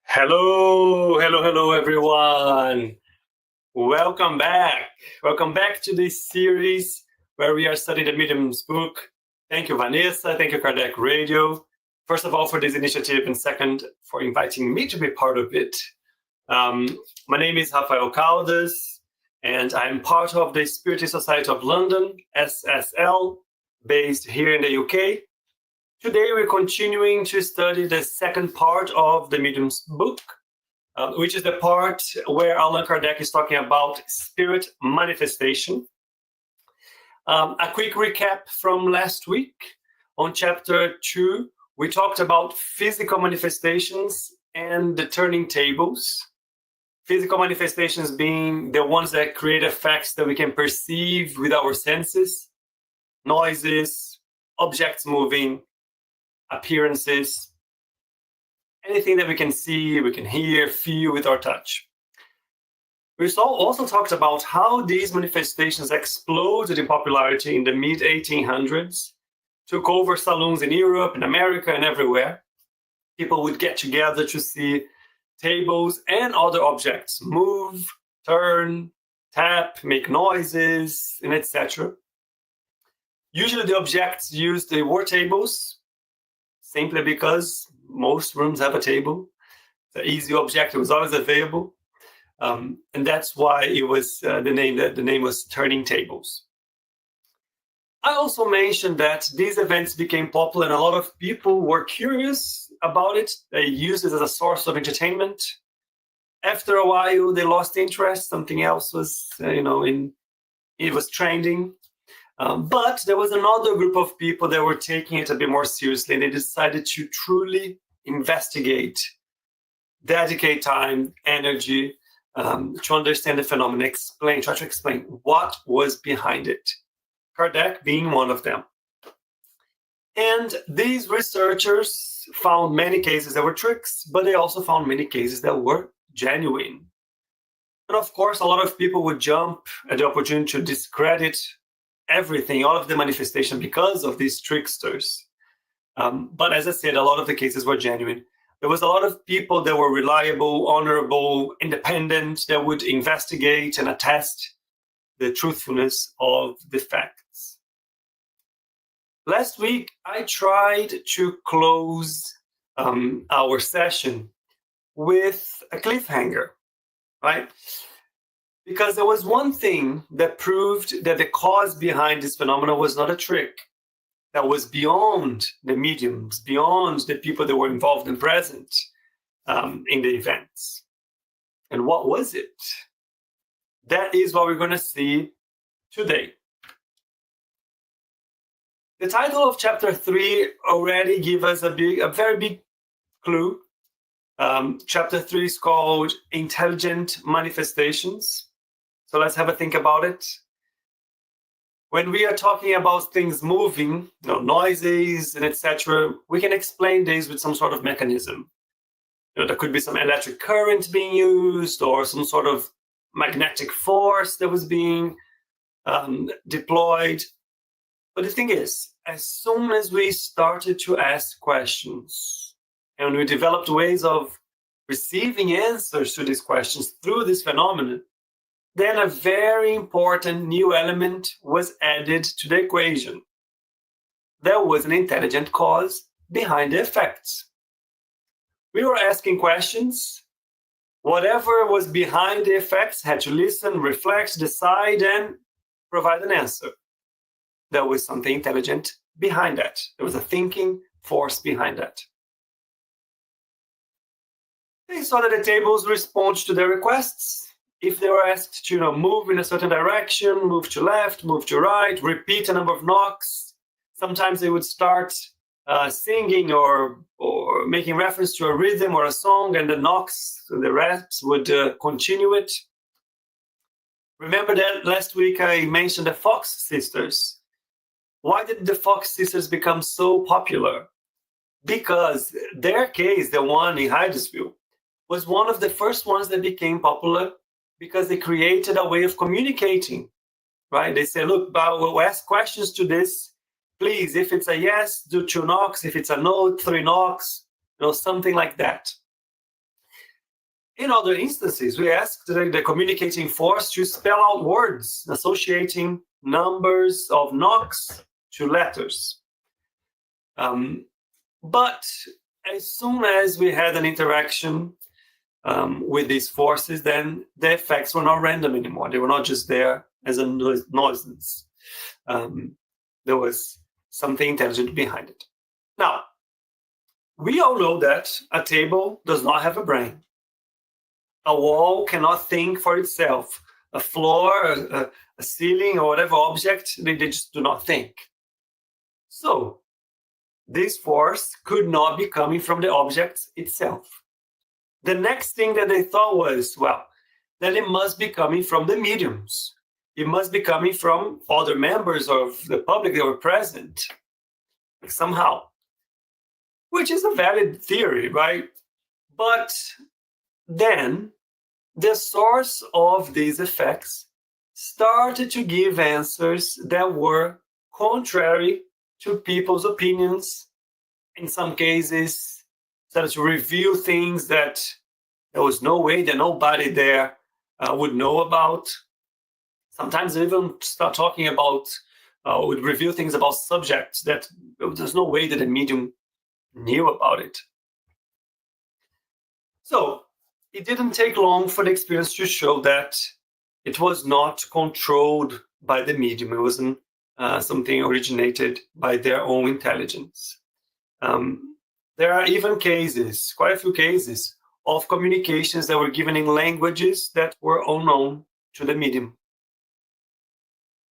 Hello, everyone. Welcome back. Welcome back to this series where we are studying the Medium's book. Thank you, Vanessa. Thank you, Kardec Radio. First of all, for this initiative, and second, for inviting me to be part of it. My name is Rafael Caldas, and I'm part of the Spiritist Society of London, SSL, based here in the UK. Today, we're continuing to study the second part of the Medium's book, which is the part where Allan Kardec is talking about spirit manifestation. A quick recap from last week. On chapter 2, we talked about physical manifestations and the turning tables. Physical manifestations being the ones that create effects that we can perceive with our senses, noises, objects moving, appearances, anything that we can see, we can hear, feel with our touch. We also talked about how these manifestations exploded in popularity in the mid-1800s, took over saloons in Europe, in America, and everywhere. People would get together to see tables and other objects move, turn, tap, make noises, and etc. Usually the objects used were tables, simply because most rooms have a table. It's an easy object, it was always available. And that's why it was the name was turning tables. I also mentioned that these events became popular and a lot of people were curious about it. They used it as a source of entertainment. After a while, they lost interest. Something else was, it was trending. But there was another group of people that were taking it a bit more seriously, and they decided to truly investigate, dedicate time, energy to understand the phenomenon, try to explain what was behind it. Kardec being one of them. And these researchers found many cases that were tricks, but they also found many cases that were genuine. And of course, a lot of people would jump at the opportunity to discredit everything, all of the manifestation, because of these tricksters. But as I said, a lot of the cases were genuine. There was a lot of people that were reliable, honorable, independent, that would investigate and attest the truthfulness of the facts. Last week, I tried to close our session with a cliffhanger, right? Because there was one thing that proved that the cause behind this phenomenon was not a trick, that was beyond the mediums, beyond the people that were involved and present in the events. And what was it? That is what we're going to see today. The title of chapter 3 already gives us a very big clue. Chapter 3 is called Intelligent Manifestations. So let's have a think about it. When we are talking about things moving, noises and etc., we can explain this with some sort of mechanism. There could be some electric current being used or some sort of magnetic force that was being deployed. But the thing is, as soon as we started to ask questions and we developed ways of receiving answers to these questions through this phenomenon, then a very important new element was added to the equation. There was an intelligent cause behind the effects. We were asking questions. Whatever was behind the effects had to listen, reflect, decide, and provide an answer. There was something intelligent behind that. There was a thinking force behind that. They saw that the tables respond to their requests. If they were asked to move in a certain direction, move to left, move to right, repeat a number of knocks, sometimes they would start singing or making reference to a rhythm or a song, and the knocks, the raps would continue it. Remember that last week I mentioned the Fox sisters. Why did the Fox sisters become so popular? because their case, the one in Hydesville, was one of the first ones that became popular because they created a way of communicating, right? They say, look, we'll ask questions to this. Please, if it's a yes, do 2 knocks. If it's a no, 3 knocks, something like that. In other instances, we asked the communicating force to spell out words associating numbers of knocks to letters. But as soon as we had an interaction with these forces, then the effects were not random anymore. They were not just there as a nuisance. There was something intelligent behind it. Now, we all know that a table does not have a brain. A wall cannot think for itself. A floor, a ceiling, or whatever object, they just do not think. So, this force could not be coming from the object itself. The next thing that they thought was, well, then it must be coming from the mediums. It must be coming from other members of the public that were present, somehow. Which is a valid theory, right? But then the source of these effects started to give answers that were contrary to people's opinions. In some cases, started to reveal things that there was no way that nobody there would know about. Sometimes they even start talking about, would reveal things about subjects that there's no way that a medium knew about it. So it didn't take long for the experience to show that it was not controlled by the medium. It wasn't something originated by their own intelligence. There are even cases, quite a few cases, of communications that were given in languages that were unknown to the medium.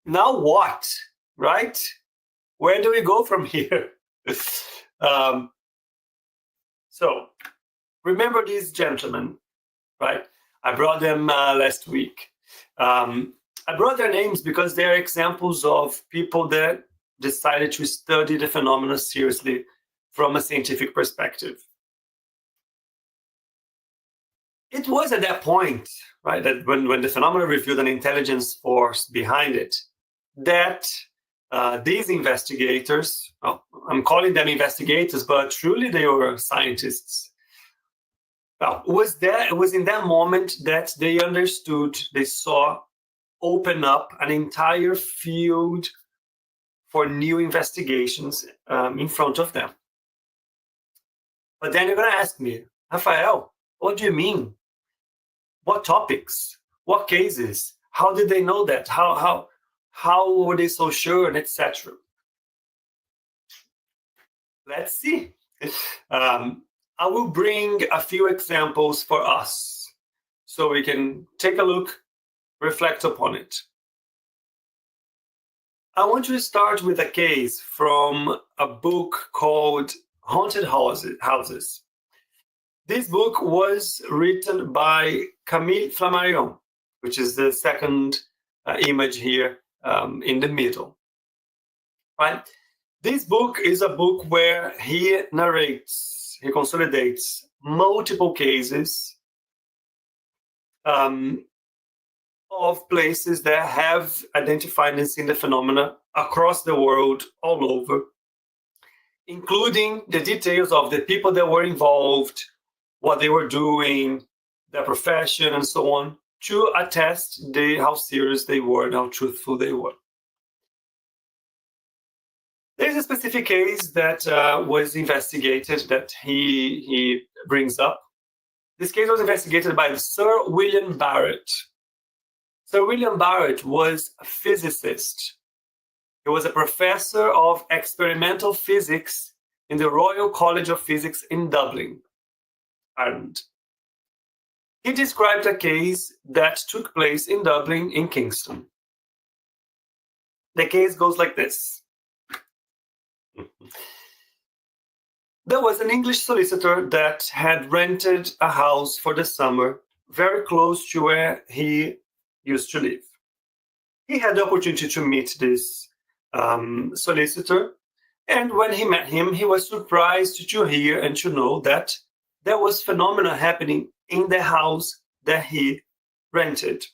Now what, right? Where do we go from here? So, remember these gentlemen, right? I brought them last week. I brought their names because they are examples of people that decided to study the phenomena seriously from a scientific perspective. It was at that point, right, that when the phenomena revealed an intelligence force behind it, that these investigators, well, I'm calling them investigators, but truly they were scientists. Well, it was in that moment that they understood, they saw open up an entire field for new investigations in front of them. But then you're going to ask me, Rafael, what do you mean? What topics? What cases? How did they know that? How were they so sure, and etc.? Let's see. I will bring a few examples for us so we can take a look, reflect upon it. I want to start with a case from a book called Haunted Houses. This book was written by Camille Flammarion, which is the second image here in the middle. Right? This book is a book where he narrates, he consolidates multiple cases of places that have identified and seen the phenomena across the world, all over, including the details of the people that were involved, what they were doing, their profession, and so on, to attest how serious they were and how truthful they were. There's a specific case that was investigated that he brings up. This case was investigated by Sir William Barrett. Sir William Barrett was a physicist. He was a professor of experimental physics in the Royal College of Physics in Dublin, Ireland. He described a case that took place in Dublin in Kingston. The case goes like this. There was an English solicitor that had rented a house for the summer very close to where he used to live. He had the opportunity to meet this solicitor, And when he met him, he was surprised to hear and to know that there was phenomena happening in the house that he rented.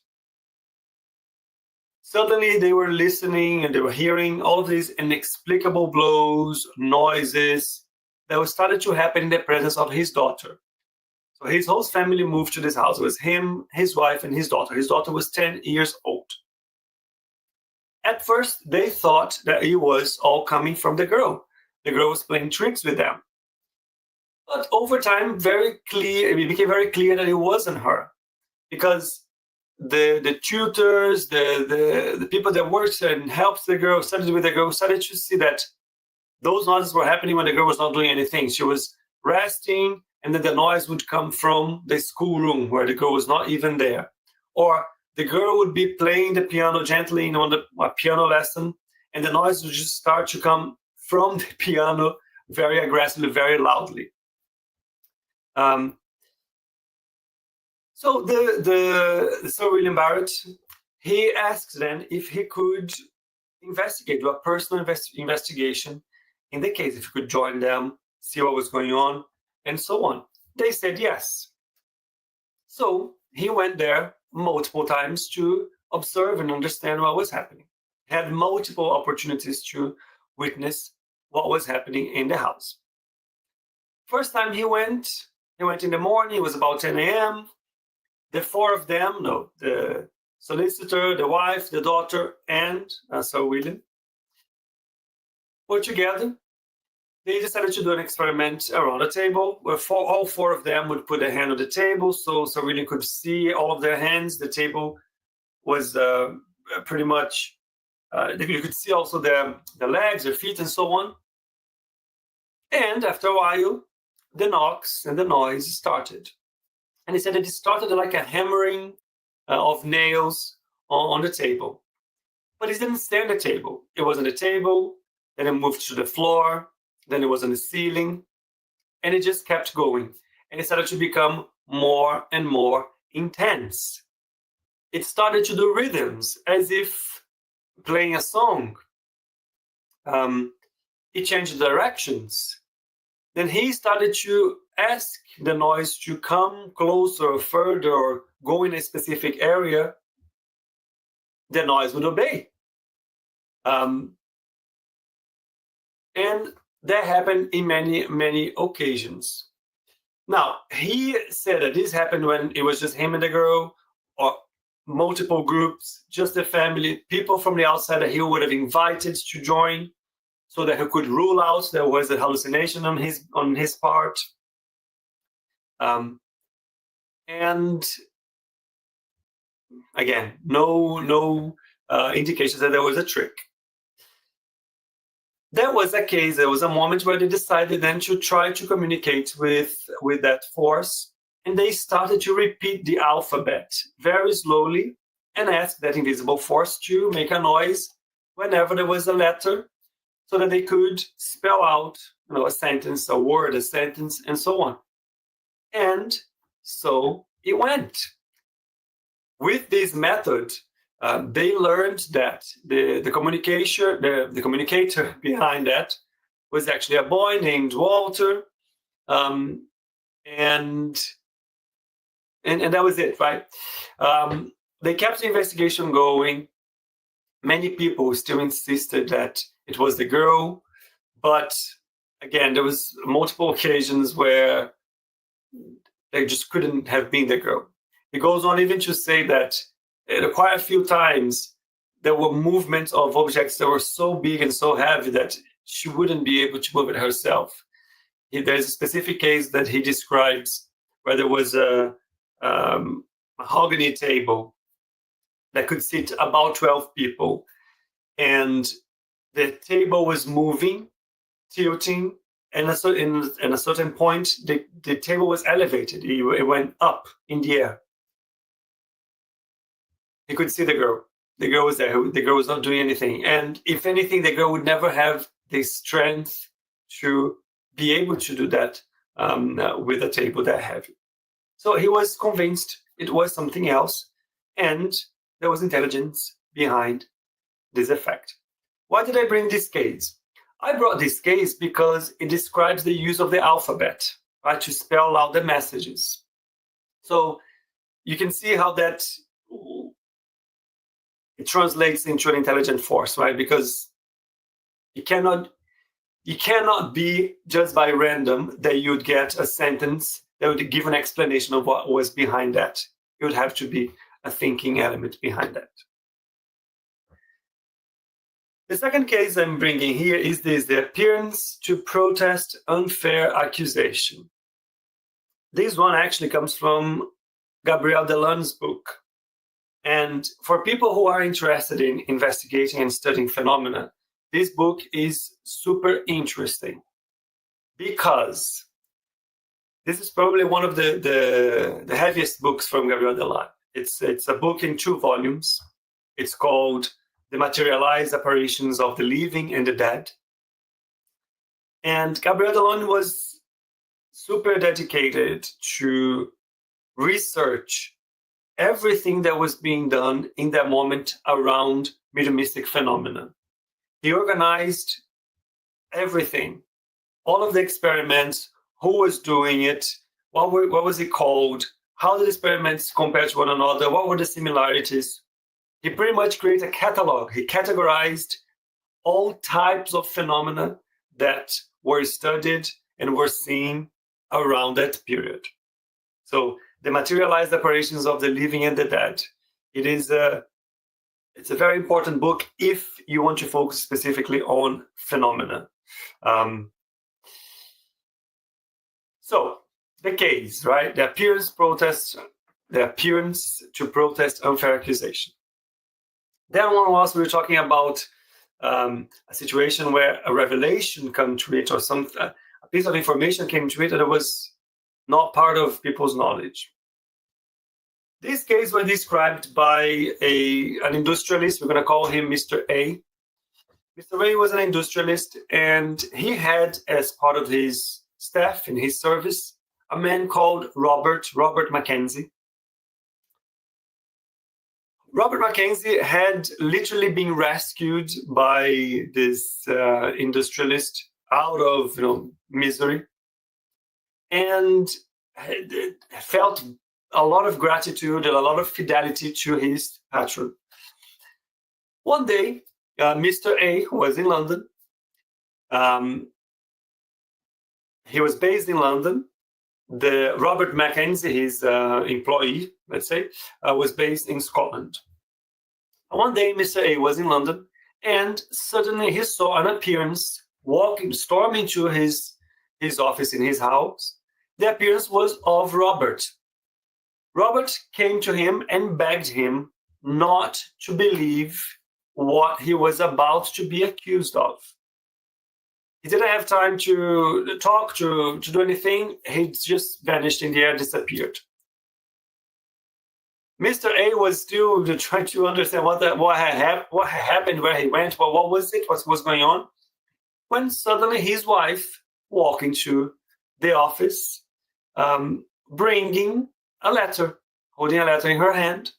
Suddenly they were listening and they were hearing all of these inexplicable blows, noises that started to happen in the presence of his daughter. So his whole family moved to this house. It was him, his wife, and his daughter. His daughter was 10 years old. At first, they thought that it was all coming from the girl. The girl was playing tricks with them. But over time, it became very clear that it wasn't her, because the tutors, the people that worked and helped the girl, studied with the girl, started to see that those noises were happening when the girl was not doing anything. She was resting, and then the noise would come from the schoolroom where the girl was not even there. Or the girl would be playing the piano gently on a piano lesson, and the noise would just start to come from the piano very aggressively, very loudly. So the Sir William Barrett, he asked then if he could do a personal investigation in the case, if he could join them, see what was going on, and so on. They said yes. So he went there multiple times to observe and understand what was happening. Had multiple opportunities to witness what was happening in the house. First time he went in the morning. It was about 10 a.m. The four of them, the solicitor, the wife, the daughter, and Sir William, were together. They decided to do an experiment around the table where all four of them would put a hand on the table so Sir William could see all of their hands. The table was pretty much, you could see also their legs, their feet, and so on. And after a while, the knocks and the noise started. And he said that it started like a hammering of nails on the table. But it didn't stay on the table. It was on the table, then it moved to the floor, then it was on the ceiling, and it just kept going. And it started to become more and more intense. It started to do rhythms as if playing a song. It changed directions. Then he started to ask the noise to come closer or further or go in a specific area. The noise would obey. And that happened in many, many occasions. Now, he said that this happened when it was just him and the girl, or multiple groups, just the family, people from the outside that he would have invited to join, so that he could rule out there was a hallucination on his part. And again, no indications that there was a trick. There was a case, there was a moment where they decided then to try to communicate with that force, and they started to repeat the alphabet very slowly and ask that invisible force to make a noise whenever there was a letter, so that they could spell out, a sentence, a word, a sentence, and so on. And so it went. With this method, they learned that the communicator behind that was actually a boy named Walter, and that was it, right? They kept the investigation going. Many people still insisted that it was the girl, but again, there was multiple occasions where they just couldn't have been the girl. It goes on even to say that quite a few times there were movements of objects that were so big and so heavy that she wouldn't be able to move it herself. There's a specific case that he describes where there was a mahogany table that could sit about 12 people, and the table was moving, tilting, and in a certain point, the table was elevated. It went up in the air. He could see the girl. The girl was there. The girl was not doing anything. And if anything, the girl would never have the strength to be able to do that with a table that heavy. So he was convinced it was something else, and there was intelligence behind this effect. Why did I bring this case? I brought this case because it describes the use of the alphabet, right, to spell out the messages. So you can see how that it translates into an intelligent force, right? Because it cannot be just by random that you'd get a sentence that would give an explanation of what was behind that. It would have to be a thinking element behind that. The second case I'm bringing here is this: the appearance to protest unfair accusation. This one actually comes from Gabriel Delanne's book. And for people who are interested in investigating and studying phenomena, this book is super interesting because this is probably one of the heaviest books from Gabriel Delanne. It's a book in 2 volumes. It's called The Materialized Apparitions of the Living and the Dead. And Gabriel Delanne was super dedicated to research everything that was being done in that moment around mediumistic phenomena. He organized everything, all of the experiments, who was doing it, what was it called, how the experiments compared to one another, what were the similarities. He pretty much created a catalog. He categorized all types of phenomena that were studied and were seen around that period. So the materialized apparitions of the living and the dead. It's a very important book if you want to focus specifically on phenomena. So the case, right? The appearance to protest unfair accusation. Then one was, we were talking about a situation where a revelation came to it, or a piece of information came to it that was not part of people's knowledge. This case was described by an industrialist. We're going to call him Mr. A. Mr. A was an industrialist, and he had, as part of his staff in his service, a man called Robert Mackenzie. Robert Mackenzie had literally been rescued by this industrialist out of misery, and felt a lot of gratitude and a lot of fidelity to his patron. One day, Mr. A was in London. He was based in London. The Robert Mackenzie, his employee, let's say, was based in Scotland. One day, Mr. A was in London, and suddenly he saw an appearance storming to his office in his house. The appearance was of Robert. Robert came to him and begged him not to believe what he was about to be accused of. He didn't have time to talk, to do anything. He just vanished in the air, disappeared. Mr. A was still trying to understand what happened, where he went, what was it, what was going on, when suddenly his wife walked into the office, bringing a letter, holding a letter in her hand.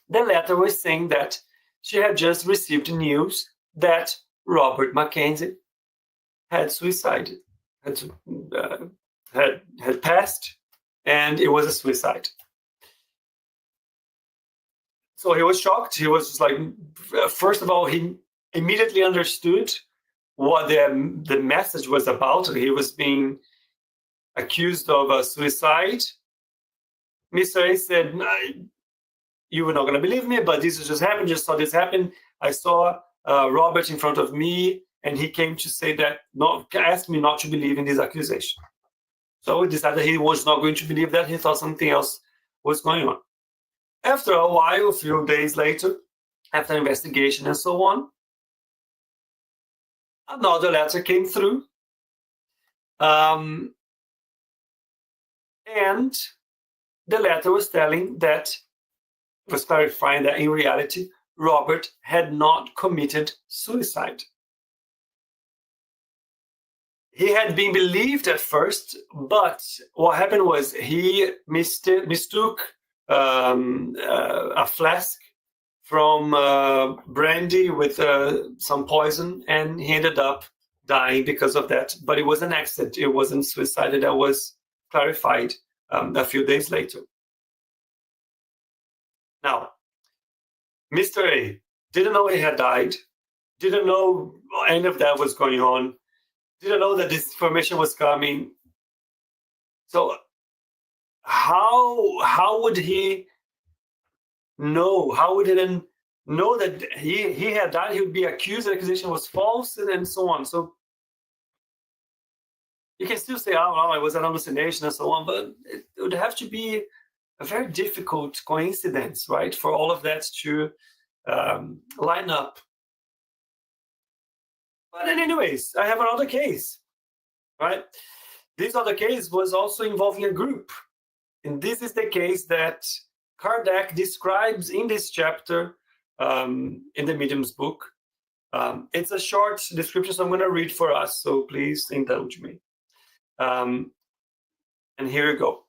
The letter was saying that she had just received news that Robert Mackenzie had suicided, had passed, and it was a suicide. So he was shocked. He was like, first of all, he immediately understood what the message was about. He was being accused of a suicide. Mr. A said, you were not going to believe me, but this just happened. Just saw this happen. I saw Robert in front of me, and he came to say that, asked me not to believe in this accusation. So he decided he was not going to believe that. He thought something else was going on. After a while, a few days later, after investigation and so on, another letter came through. And the letter was clarifying that in reality, Robert had not committed suicide. He had been believed at first, but what happened was he mistook a flask from brandy with some poison, and he ended up dying because of that, but it was an accident. It wasn't suicide. That was clarified a few days later. Now, Mr. A didn't know he had died, didn't know any of that was going on, didn't know that this information was coming. So how would he know? How would he then know that he had died? He would be accused, the accusation was false, and so on. So you can still say, oh, it was an hallucination and so on, but it would have to be a very difficult coincidence, right, for all of that to line up. But anyways, I have another case, right? This other case was also involving a group. And this is the case that Kardec describes in this chapter in the Medium's book. It's a short description, so I'm going to read for us, so please indulge me. And here we go.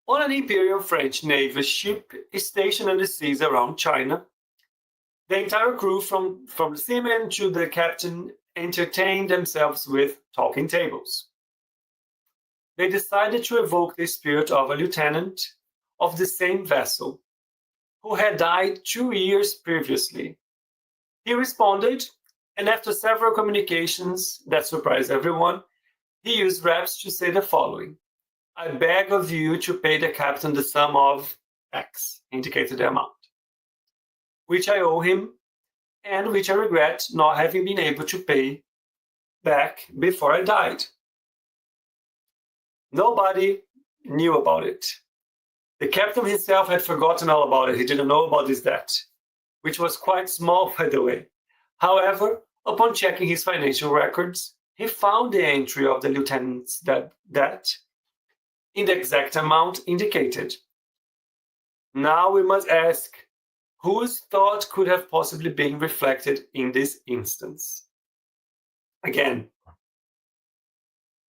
On an Imperial French Navy ship stationed on the seas around China, the entire crew, from the seaman to the captain, entertained themselves with talking tables. They decided to evoke the spirit of a lieutenant of the same vessel, who had died 2 years previously. He responded, and after several communications that surprised everyone, he used raps to say the following: I beg of you to pay the captain the sum of X, indicated the amount, which I owe him, and which I regret not having been able to pay back before I died. Nobody knew about it. The captain himself had forgotten all about it. He didn't know about this debt, which was quite small, by the way. However, upon checking his financial records, he found the entry of the lieutenant's debt in the exact amount indicated. Now we must ask, whose thought could have possibly been reflected in this instance? Again,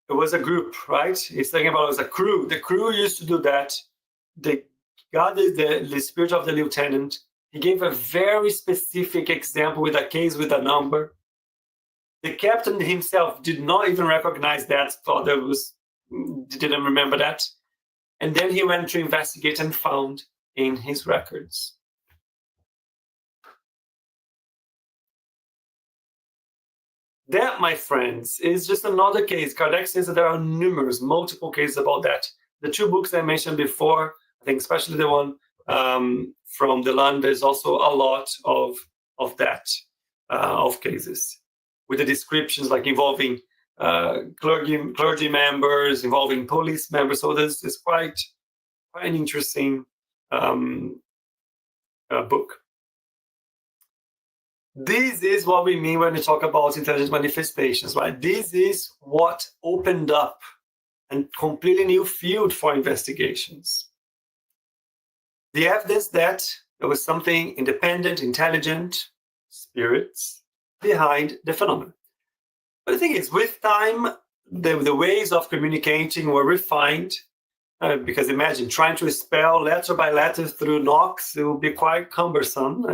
it was a group, right? He's talking about it was a crew. The crew used to do that. They gathered the spirit of the lieutenant. He gave a very specific example with a case with a number. The captain himself did not even recognize that, thought there was, didn't remember that. And then he went to investigate and found in his records. That, my friends, is just another case. Kardec says that there are multiple cases about that. The two books I mentioned before, I think especially the one from the land, there's also a lot of that, of cases, with the descriptions like involving clergy members, involving police members. So there's quite an interesting book. This is what we mean when we talk about intelligent manifestations, right? This is what opened up a completely new field for investigations. The evidence that there was something independent, intelligent, spirits behind the phenomenon. But the thing is, with time, the ways of communicating were refined, because imagine trying to spell letter by letter through Knox, it would be quite cumbersome,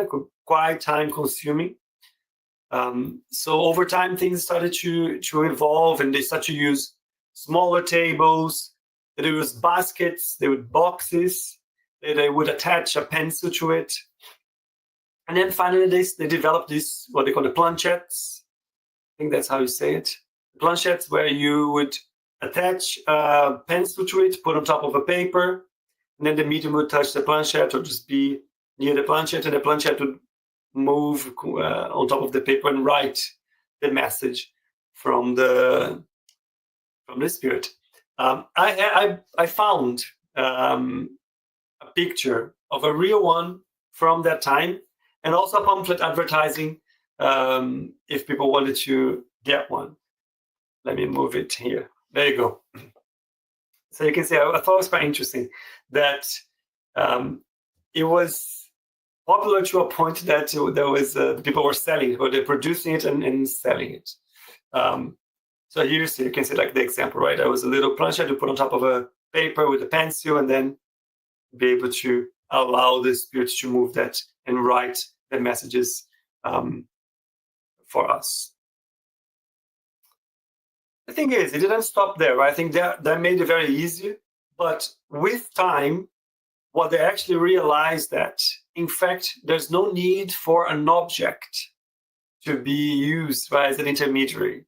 quite time-consuming. So over time, things started to evolve, and they started to use smaller tables. They would use baskets, they would boxes, they would attach a pencil to it. And then finally, they developed this, what they call the planchettes. I think that's how you say it. Planchettes, where you would attach a pencil to it, put on top of a paper, and then the medium would touch the planchette or just be near the planchette, and the planchette would move on top of the paper and write the message from the spirit. I found a picture of a real one from that time, and also a pamphlet advertising if people wanted to get one. Let me move it here. There you go. So you can see, I thought it was quite interesting that it was popular to a point that there was people were selling it, or they're producing it and selling it. So here you can see like the example, right? There was a little planchette to put on top of a paper with a pencil, and then be able to allow the spirits to move that and write the messages for us. The thing is, it didn't stop there. Right? I think that made it very easy. But with time, what they actually realized that, in fact, there's no need for an object to be used, right, as an intermediary.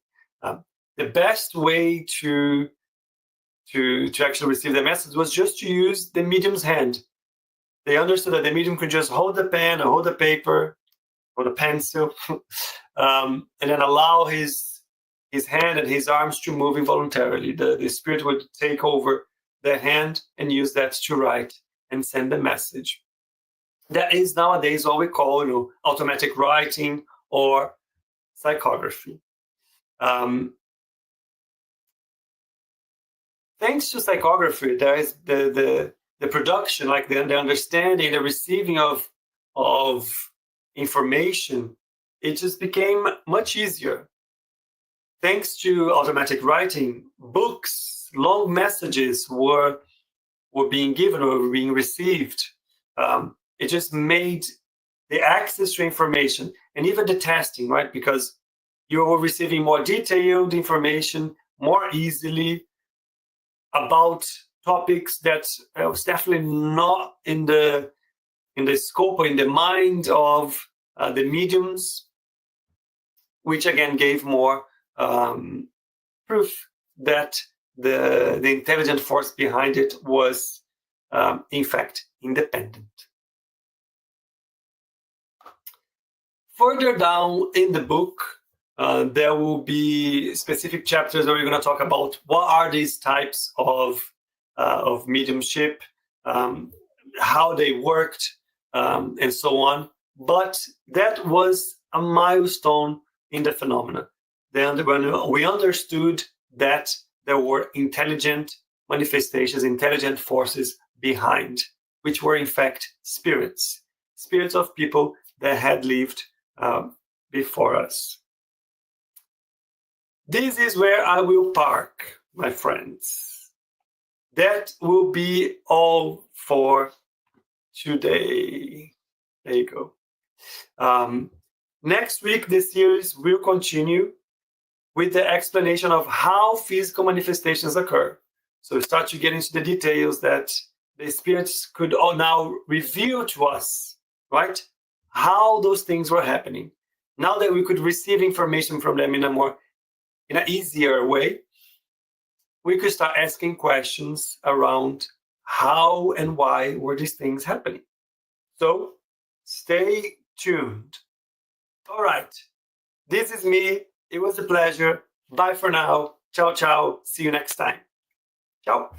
The best way to actually receive the message was just to use the medium's hand. They understood that the medium could just hold the pen or hold the paper or the pencil, and then allow his hand and his arms to move involuntarily. The spirit would take over the hand and use that to write and send the message. That is nowadays what we call, automatic writing or psychography. Thanks to psychography, there is the production, like the understanding, the receiving of information. It just became much easier. Thanks to automatic writing, books, long messages were being given or were being received. It just made the access to information and even the testing, right? Because you were receiving more detailed information more easily about topics that was definitely not in the scope or in the mind of the mediums, which again gave more proof that the intelligent force behind it was, in fact, independent. Further down in the book, there will be specific chapters where we're going to talk about what are these types of mediumship, how they worked, and so on. But that was a milestone in the phenomena. Then when we understood that there were intelligent manifestations, intelligent forces behind, which were in fact spirits of people that had lived before us. This is where I will park, my friends. That will be all for today. There you go. Next week, the series will continue with the explanation of how physical manifestations occur. So we start to get into the details that the spirits could all now reveal to us, right? How those things were happening. Now that we could receive information from them in an easier way, we could start asking questions around how and why were these things happening. So stay tuned. All right. This is me. It was a pleasure. Bye for now. Ciao, ciao. See you next time. Ciao.